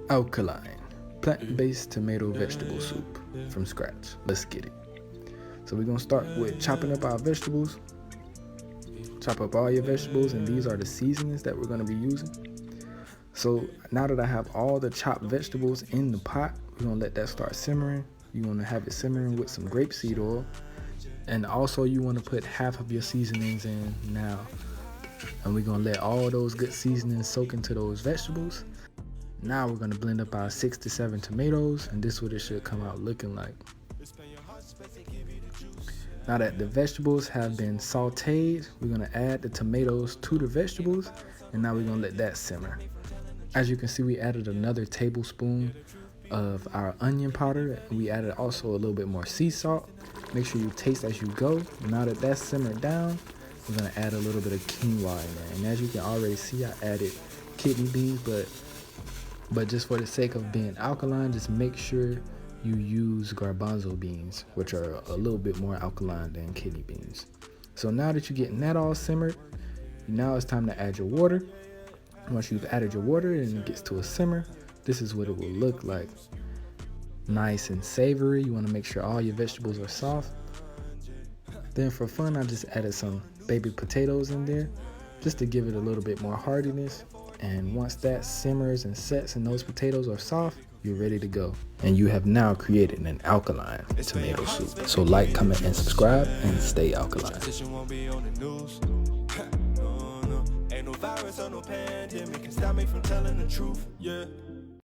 Alkaline, plant-based tomato vegetable soup from scratch. Let's get it. So we're gonna start with chopping up our vegetables. Chop up all your vegetables, and these are the seasonings that we're gonna be using. So now that I have all the chopped vegetables in the pot, we're gonna let that start simmering. You wanna have it simmering with some grapeseed oil. And also you wanna put half of your seasonings in now. And we're gonna let all those good seasonings soak into those vegetables. Now we're gonna blend up our 6 to 7 tomatoes, and this is what it should come out looking like. Now that the vegetables have been sauteed, we're gonna add the tomatoes to the vegetables, and now we're gonna let that simmer. As you can see, we added another tablespoon of our onion powder. We added also a little bit more sea salt. Make sure you taste as you go. Now that that's simmered down, we're gonna add a little bit of quinoa in there. And as you can already see, I added kidney beans, but just for the sake of being alkaline, just make sure you use garbanzo beans, which are a little bit more alkaline than kidney beans. So now that you're getting that all simmered, now it's time to add your water. Once you've added your water and it gets to a simmer, this is what it will look like. Nice and savory. You want to make sure all your vegetables are soft. Then for fun, I just added some baby potatoes in there just to give it a little bit more heartiness. And once that simmers and sets and those potatoes are soft, you're ready to go. And you have now created an alkaline tomato soup. So like, comment, and subscribe, and stay alkaline. Ain't no virus or no pandemic can stop me from telling the truth, yeah.